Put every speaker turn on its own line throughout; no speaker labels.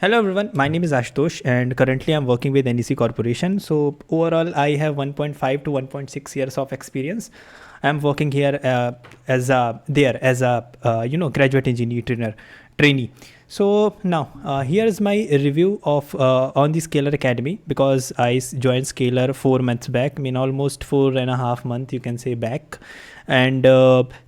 Hello everyone, my name is Ashutosh and currently I'm working with NEC Corporation. So overall I have 1.5 to 1.6 years of experience. I'm working here as a graduate engineer trainee. So now here is my review of on the Scalar Academy because joined Scalar 4 months back. I mean almost 4.5 months you can say back. And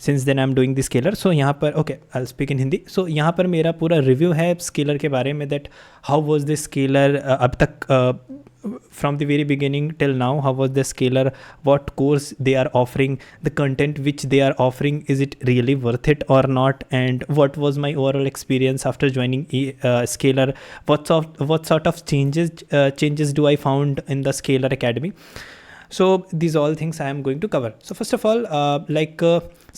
since then I am doing the scalar. So यहाँ पर okay I speak in Hindi. So यहाँ पर मेरा पूरा review है scalar के बारे में, that how was the scalar अब तक from the very beginning till now. How was the scalar, what course they are offering, the content which they are offering, is it really worth it or not, and what was my overall experience after joining scalar, what sort of changes do I found in the Scalar Academy. So these all things I am going to cover. So first of all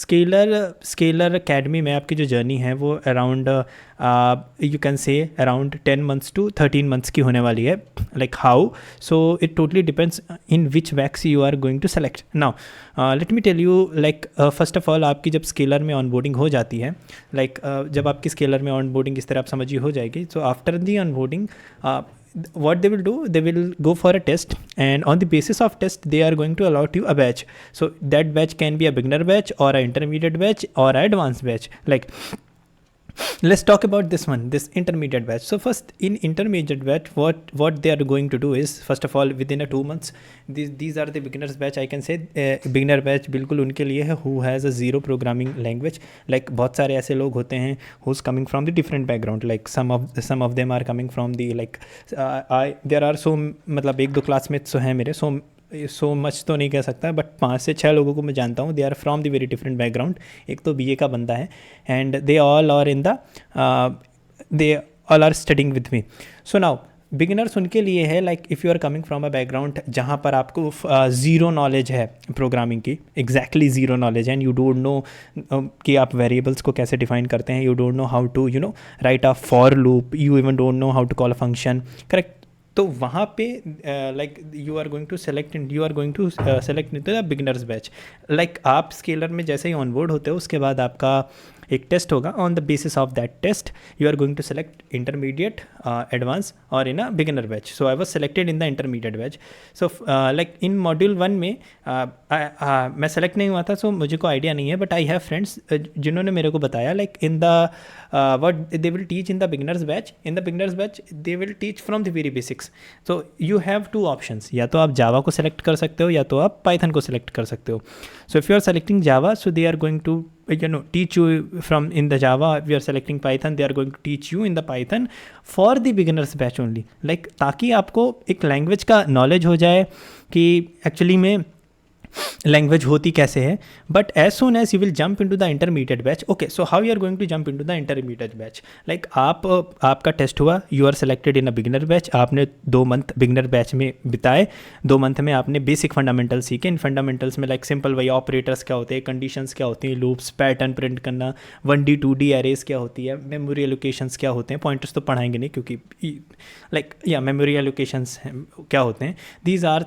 Scalar Academy में आपकी जो journey है वो around you can say around 10 months to 13 months की होने वाली है. Like how, so it totally depends in which wax you are going to select. Now let me tell you, like first of all आपकी जब scalar में onboarding हो जाती है, जब आपकी स्केलर में ऑनबोर्डिंग इस तरह आप समझिए हो जाएगी, so after the onboarding what they will do, they will go for a test, and on the basis of test they are going to allot you a batch. So that batch can be a beginner batch or an intermediate batch or an advanced batch. Let's talk about this intermediate batch. So first, in intermediate batch, what they are going to do is, first of all, within 2 months, these are the beginners batch. I can say beginner batch बिल्कुल उनके लिए है who has a zero programming language. बहुत सारे ऐसे लोग होते हैं who's coming from the different background. Some of them are coming from the there are so मतलब 1-2 classmates हैं मेरे, सो मच तो नहीं कह सकता, बट 5 से 6 लोगों को मैं जानता हूँ. They are from the very different background. एक तो बीए का बंदा है and they all are studying with me. So now beginners उनके लिए है, if you are coming from a background जहाँ पर आपको ज़ीरो नॉलेज है प्रोग्रामिंग की, एग्जैक्टली ज़ीरो नॉलेज है, एंड यू डोंट नो कि आप वेरिएबल्स को कैसे डिफाइन करते हैं, you don't know how to write a for loop, you even don't know how to call a function, correct. तो वहाँ पे you are going to select in the beginners batch. आप स्केलर में जैसे ही ऑनबोर्ड होते हो उसके बाद आपका एक टेस्ट होगा. On the basis of that test you are going to select intermediate, advance और in a beginner batch. So I was selected in the intermediate batch. So in module 1 में मैं सेलेक्ट नहीं हुआ था, सो मुझे को आइडिया नहीं है, बट आई हैव फ्रेंड्स जिन्होंने मेरे को बताया in the what they will teach in the beginners batch they will teach from the very basics. So you have 2 options, या तो आप जावा को सेलेक्ट कर सकते हो या तो आप पाइथन को सेलेक्ट कर सकते हो. So if you are selecting Java, so they are going to teach you from in the Java. If you are selecting Python, they are going to teach you in the Python for the beginners batch only, ताकि आपको एक language का knowledge हो जाए कि actually में language होती कैसे है. But as soon as you will jump into the intermediate batch. Okay, so how you are going to jump into the intermediate batch. आपका टेस्ट हुआ, you are selected in a beginner batch, आपने 2 month beginner batch में बिताए. 2 month में आपने basic fundamental सीखे. इन fundamentals में simple वही ऑपरेटर्स क्या होते हैं, कंडीशंस क्या होती हैं, लूप्स, पैटर्न प्रिंट करना, 1D 2D एरेज क्या होती है, मेमोरी एलोकेशंस क्या होते हैं. पॉइंटर्स तो पढ़ाएंगे नहीं क्योंकि मेमोरी एलोकेशंस क्या होते हैं. These are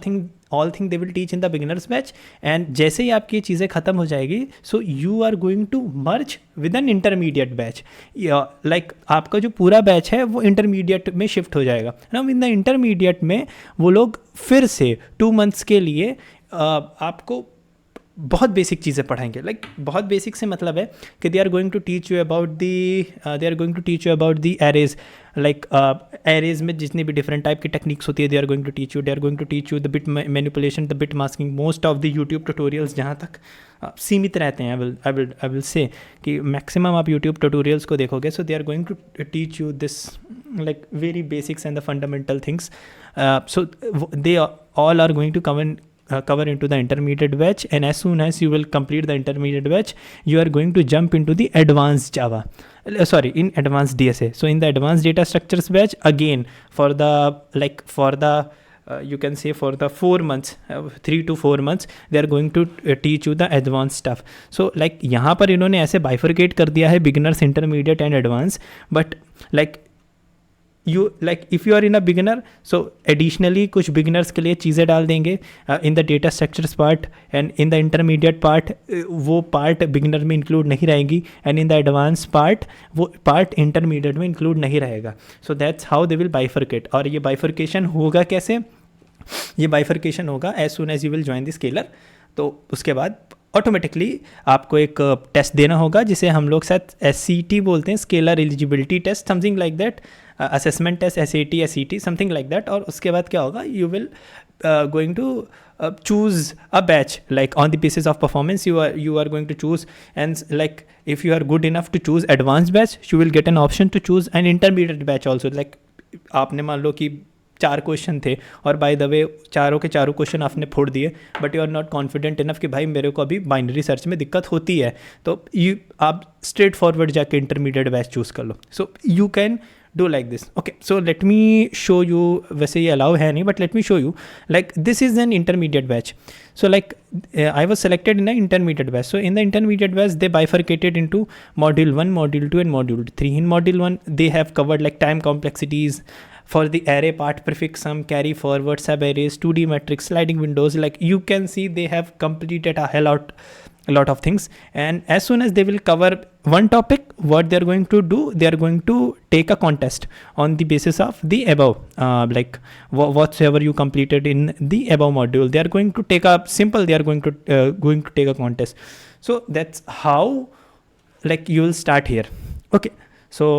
all thing they will teach in the beginners batch. And जैसे ही आपकी चीज़ें ख़त्म हो जाएगी, so you are going to merge with an intermediate batch. आपका जो पूरा बैच है वो इंटरमीडिएट में शिफ्ट हो जाएगा ना. इन द इंटरमीडिएट में वो लोग फिर से 2 months के लिए आपको बहुत बेसिक चीज़ें पढ़ाएंगे. बहुत बेसिक से मतलब है कि they are going to teach you about the arrays. Arrays में जितनी भी डिफरेंट टाइप की टेक्निक्स होती है, they are going to teach you the bit manipulation, the bit masking. Most of the YouTube tutorials जहाँ तक सीमित रहते हैं, आई विल से कि मैक्सिमम आप यूट्यूब ट्यूटोरियल्स को देखोगे, so they are going to teach you this very basics and the fundamental things. So they all are going to cover into the intermediate batch, and as soon as you will complete the intermediate batch, you are going to jump into the advanced Java, in advanced DSA. So in the advanced data structures batch, again for the you can say for the 4 months, 3 to 4 months, they are going to teach you the advanced stuff. So यहाँ पर इन्होंने ऐसे bifurcate कर दिया है beginners, intermediate and advanced, but you like if you are in a beginner, so additionally कुछ beginners के लिए चीज़ें डाल देंगे in the data structures part, and in the intermediate part वो पार्ट बिगिनर में इंक्लूड नहीं रहेगी, and in the advance part वो पार्ट इंटरमीडिएट में इंक्लूड नहीं रहेगा. So that's how they will bifurcate. और ये बाइफरकेशन होगा कैसे? ये बाइफरकेशन होगा as soon as you will join the scalar. तो उसके बाद ऑटोमेटिकली आपको एक टेस्ट देना होगा जिसे हम लोग शायद SCT बोलते हैं, Scaler eligibility test, something like that, assessment test, SAT something like that. और उसके बाद क्या होगा, you will going to choose a batch like on the basis of performance. You are going to choose, and like if you are good enough to choose advanced batch, you will get an option to choose an intermediate batch also. like आपने मान लो कि 4 question थे और by the way चारों के चारों question आपने फोड़ दिए, but you are not confident enough कि भाई मेरे को अभी बाइनरी सर्च में दिक्कत होती है, तो आप स्ट्रेट फॉरवर्ड जाके इंटरमीडिएट बैच चूज़ कर लो. So you can do like this. Okay, so let me show you, वैसे ये allow है नहीं, but let me show you, like this is an intermediate batch. So like I was selected in an intermediate batch. So in the intermediate batch they bifurcated into module 1, module 2 and module 3. In module 1 they have covered like time complexities for the array part, prefix sum, carry forward, sub arrays, 2D matrix, sliding windows. Like you can see they have completed a lot of things, and as soon as they will cover one topic, what they are going to do, they are going to take a contest on the basis of the above, like whatsoever you completed in the above module, they are going to take a simple, they are going to take a contest. So that's how like you will start here. Okay, so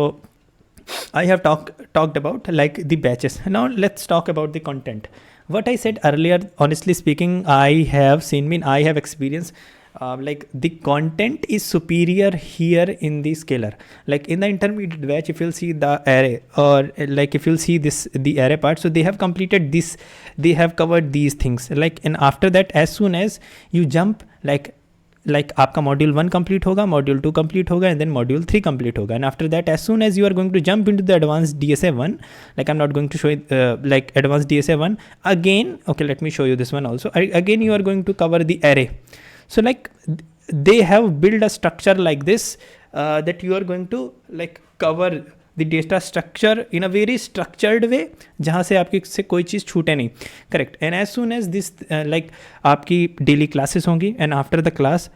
I have talked about like the batches. Now let's talk about the content. What I said earlier, honestly speaking, I have experienced like the content is superior here in the scalar. Like in the intermediate batch, if you'll see the array, or like if you'll see the array part, so they have completed this, they have covered these things. Like, and after that, as soon as you jump, like आपका module 1 complete होगा, module 2 complete होगा, and then module 3 complete होगा, and after that, as soon as you are going to jump into the advanced DSA 1, like I'm not going to show it, like advanced DSA 1 again. Okay, let me show you this one also. Again you are going to cover the array. So like they have built a structure like this, that you are going to like cover the data structure in a very structured way, जहाँ से आपकी से कोई चीज़ छूटे नहीं. Correct. And as soon as this like आपकी daily classes होंगी, and after the class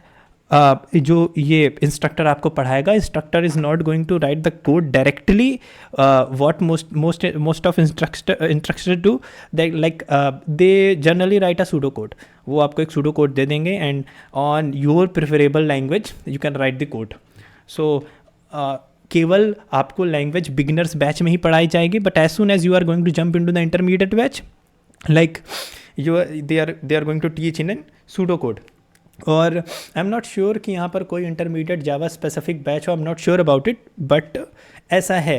जो ये इंस्ट्रक्टर आपको पढ़ाएगा, instructor is not going to write the code directly. What most of instructor do, like they generally write a pseudo code. वो आपको एक pseudo code दे देंगे, and on your preferable language you can write the code. So केवल आपको language beginners batch में ही पढ़ाई जाएगी, but as soon as you are going to jump into the intermediate batch, like they are going to teach in a pseudo code. और आई am not sure कि यहाँ पर कोई इंटरमीडिएट जावा स्पेसिफिक बैच हो, I am not sure about it, but ऐसा है.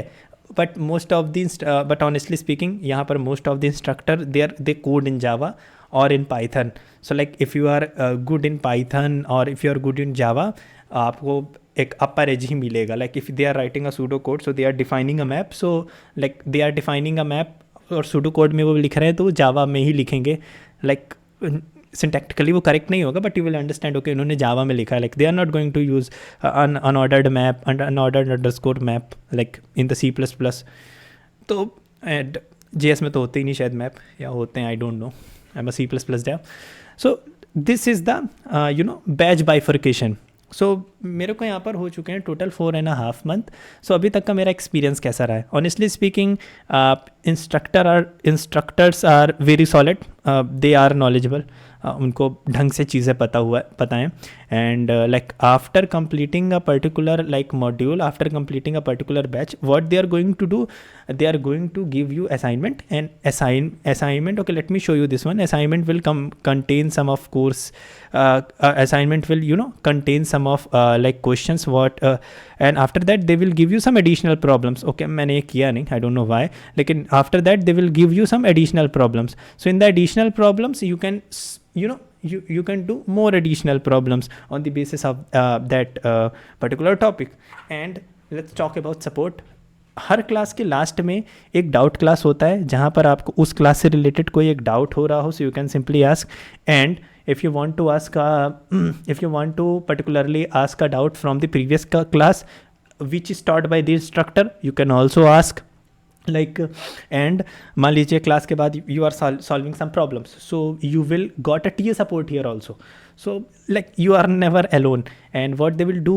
But most of the but honestly speaking यहाँ पर most of the instructor they code in Java और in Python. So like if you are good in Python और if you are good in Java, आपको एक upper edge ही मिलेगा. Like if they are writing a pseudo code, so they are defining a map, so like they are defining a map और pseudo code में वो लिख रहे हैं तो जावा में ही लिखेंगे. लाइक सिंटैक्टिकली वो करेक्ट नहीं होगा, but you will understand okay उन्होंने जावा में लिखा है. Like they are not going to use unordered map, unordered underscore map like in the C++. तो JS में तो होते ही नहीं शायद मैप, या होते हैं, I don't know, I am a C++ dev. So this is the batch bifurcation. So मेरे को यहाँ पर हो चुके हैं टोटल 4.5 month. सो अभी तक का मेरा एक्सपीरियंस कैसा रहा है? Honestly speaking, instructors are very solid, they are knowledgeable, उनको ढंग से चीज़ें पता हैं. And like after completing a particular like module, after completing a particular batch, what they are going to do, they are going to give you assignment, and assignment, okay, let me show you this one. Assignment will contain some of course, assignment will contain some of like questions, what and after that they will give you some additional problems. Okay, मैंने ये किया नहीं, I don't know why, लेकिन after that they will give you some additional problems. So in the additional problems you can you can do more additional problems on the basis of that particular topic. And let's talk about support. Her class के last में एक doubt class होता है जहाँ पर आपको उस class से रिलेटेड कोई एक डाउट हो रहा हो, so you can simply ask. And if you want to particularly ask a doubt from the previous class which is taught by the instructor, you can also ask. Like and मान लीजिए class के बाद you are solving some problems, so you will got a TA support here also. So like you are never alone, and what they will do,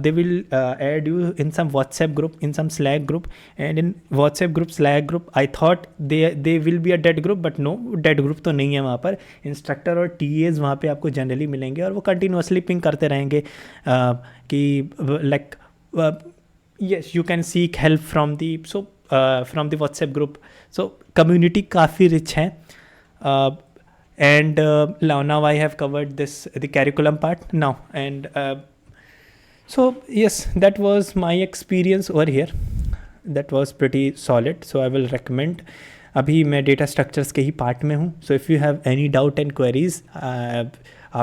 they will add you in some WhatsApp group, in some Slack group, and in WhatsApp group, Slack group, I thought they will be a dead group, but no, dead group तो नहीं है वहाँ पर. Instructor और TAs वहाँ पे आपको generally मिलेंगे और वो कंटिन्यूसली पिंग करते रहेंगे कि like yes you can seek help from the from the WhatsApp group. So community काफ़ी rich है. And now I have covered the curriculum part now, and so yes, that was my experience over here. That was pretty solid, so I will recommend. अभी मैं data structures के ही part में हूँ, so if you have any doubt and queries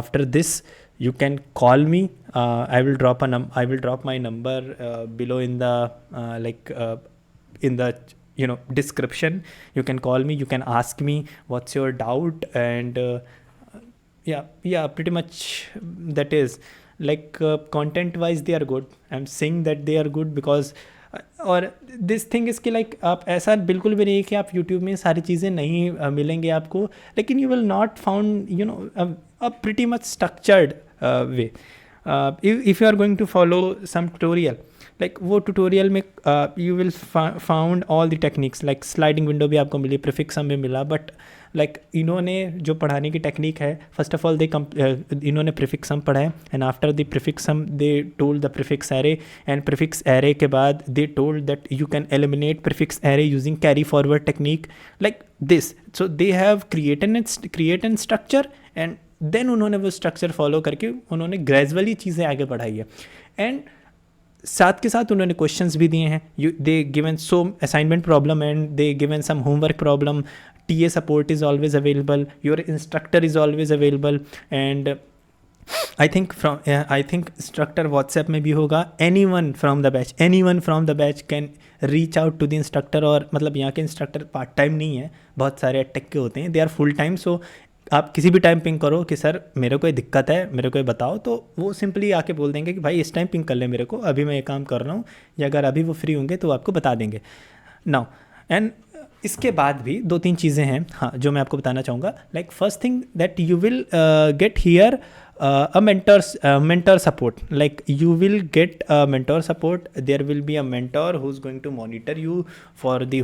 after this, you can call me. I will drop my number below in the in the description. You can call me, you can ask me what's your doubt, and yeah pretty much that is like content wise they are good. I'm saying that they are good because और this thing is कि like आप ऐसा बिल्कुल भी नहीं है कि आप यूट्यूब में सारी चीज़ें नहीं मिलेंगे आपको, लेकिन you will not found a pretty much structured way. If you are going to follow some tutorial, like वो ट्यूटोरियल में you will found all the techniques. Like sliding window भी आपको मिली, प्रीफिक्स सम भी मिला, बट लाइक इन्होंने जो पढ़ाने की टेक्निक है, फर्स्ट ऑफ ऑल इन्होंने प्रीफिक्स सम पढ़ा है, and after the prefix sum they told the prefix array, and prefix array के बाद they told that you can eliminate prefix array using carry forward technique like this. So they have create an structure, and then उन्होंने वो structure follow करके उन्होंने gradually चीज़ें आगे बढ़ाई है. एंड साथ के साथ उन्होंने क्वेश्चंस भी दिए हैं. They given so assignment problem and they given some homework problem. TA support is always available, your instructor is always available, and I think instructor WhatsApp में भी होगा. anyone from the batch can reach out to the instructor. और मतलब यहाँ के instructor part time नहीं है, बहुत सारे टेक के होते हैं, दे आर फुल टाइम. सो आप किसी भी टाइम पिंग करो कि सर मेरे को ये दिक्कत है, मेरे को ये बताओ, तो वो सिंपली आके बोल देंगे कि भाई इस टाइम पिंग कर ले मेरे को, अभी मैं ये काम कर रहा हूँ, या अगर अभी वो फ्री होंगे तो आपको बता देंगे. नाउ एंड इसके बाद भी 2-3 चीज़ें हैं हाँ जो मैं आपको बताना चाहूँगा. Like first thing that you will get here a mentor support. Like you will get a mentor support. There will be a mentor who's going to monitor you for the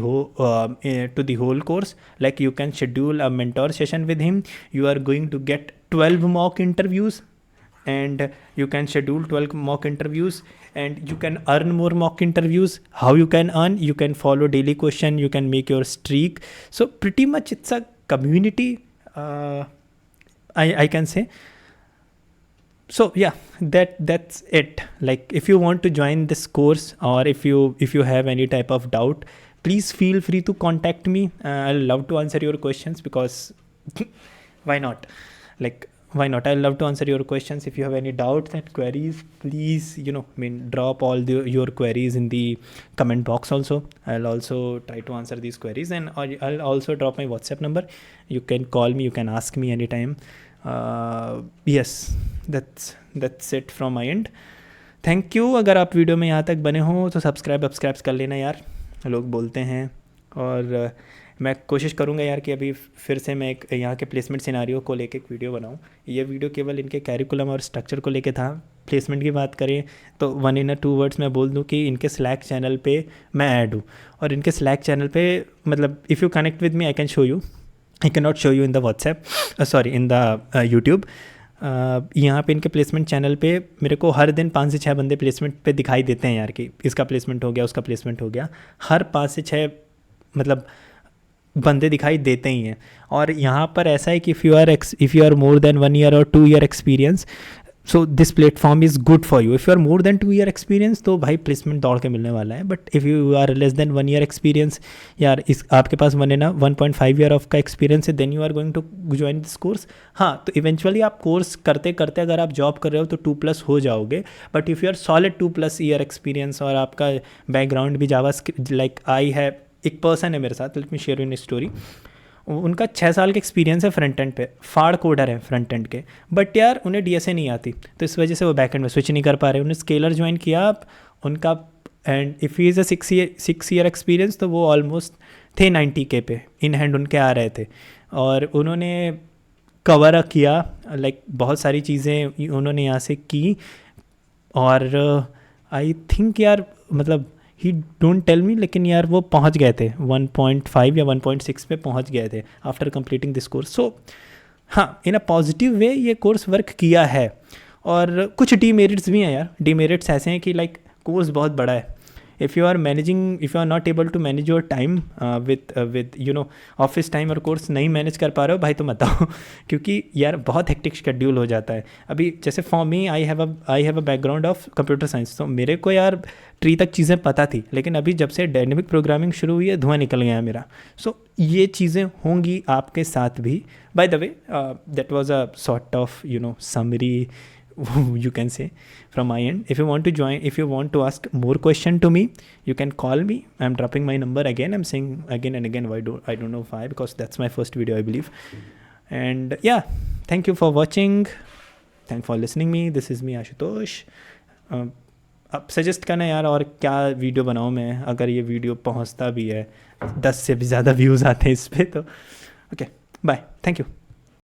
whole course. Like you can schedule a mentor session with him. You are going to get 12 mock interviews, and you can schedule 12 mock interviews, and you can earn more mock interviews. How you can earn? You can follow daily question, you can make your streak. So pretty much it's a community, I can say. So yeah, that's it. Like if you want to join this course, or if you have any type of doubt, please feel free to contact me. I'll love to answer your questions, because why not? Like why not? I'll love to answer your questions. If you have any doubts and queries, please drop all your queries in the comment box also. I'll also try to answer these queries, and I'll also drop my WhatsApp number. You can call me, you can ask me anytime. Yes, that's it from my end. Thank you. अगर आप video में यहाँ तक बने हो तो subscribe कर लेना यार, लोग बोलते हैं. और मैं कोशिश करूँगा यार कि अभी फिर से मैं एक यहाँ के प्लेसमेंट सिनारियो को लेके एक वीडियो बनाऊँ. ये वीडियो केवल इनके कैरिकुलम और स्ट्रक्चर को लेके था. प्लेसमेंट की बात करें तो 1 in 2 words मैं बोल दूँ कि इनके स्लैक चैनल पे मैं ऐड हूँ, और इनके स्लैक चैनल पे मतलब if you connect with me I can show you. I cannot show you in the WhatsApp, in the YouTube. यहाँ पे इनके प्लेसमेंट चैनल पे मेरे को हर दिन 5 से 6 बंदे प्लेसमेंट पे दिखाई देते हैं यार, कि इसका प्लेसमेंट हो गया, उसका प्लेसमेंट हो गया. हर 5 से 6 मतलब बंदे दिखाई देते ही हैं. और यहाँ पर ऐसा है कि if you are more than 1 year or 2 year experience, so this platform is good for you. If you are more than 2 year experience तो भाई प्लेसमेंट दौड़ के मिलने वाला है. But if you are less than 1 year experience, यार आपके पास 1.5 year ऑफ का एक्सपीरियंस है, then you are going to join this course. हाँ, तो इवेंचुअली आप कोर्स करते करते अगर आप जॉब कर रहे हो तो 2+ हो जाओगे. But if you are solid 2+ year experience और आपका बैकग्राउंड भी जावा, लाइक आई है, एक पर्सन है मेरे साथ, let me share in story. उनका 6 साल का एक्सपीरियंस है फ्रंट एंड पे, फाड़ कोडर है फ्रंट एंड के, बट यार उन्हें DSA नहीं आती, तो इस वजह से वो बैक एंड में स्विच नहीं कर पा रहे. उन्हें स्केलर ज्वाइन किया, उनका and if he is a 6 year experience तो वो ऑलमोस्ट थे 90K पे इन हैंड उनके आ रहे थे। और उन्होंने कवर किया लाइक बहुत सारी चीज़ें उन्होंने यहाँ से की। और आई थिंक यार मतलब ही डोंट टेल मी, लेकिन यार वो पहुँच गए थे 1.5 या 1.6 पे पहुँच गए थे आफ्टर कंप्लीटिंग दिस कोर्स। सो हाँ, इन अ पॉजिटिव वे ये कोर्स वर्क किया है। और कुछ डीमेरिट्स भी हैं यार। डीमेरिट्स ऐसे हैं कि लाइक कोर्स बहुत बड़ा है। If you are not able to manage your time with you know office time और कोर्स नहीं मैनेज कर पा रहे हो भाई तो मत आओ क्योंकि यार बहुत हेक्टिक शेड्यूल हो जाता है। अभी जैसे for me I have a background of computer science, तो मेरे को यार ट्री तक चीज़ें पता थी, लेकिन अभी जब से डायनेमिक प्रोग्रामिंग शुरू हुई है धुआं निकल गया है मेरा। सो ये चीज़ें होंगी आपके साथ भी। By the way that was a sort of summary you can say from my end. If you want to ask more question to me, you can call me. I'm dropping my number again. I'm saying again and again, I don't know why, because that's my first video, I believe. And yeah, thank you for watching. Thanks for listening me. This is me, Ashutosh. अब suggest करना यार और क्या video बनाऊँ मैं, अगर ये video पहुँचता भी है 10 से भी ज़्यादा व्यूज़ आते हैं इस पर तो। Okay, bye, thank you.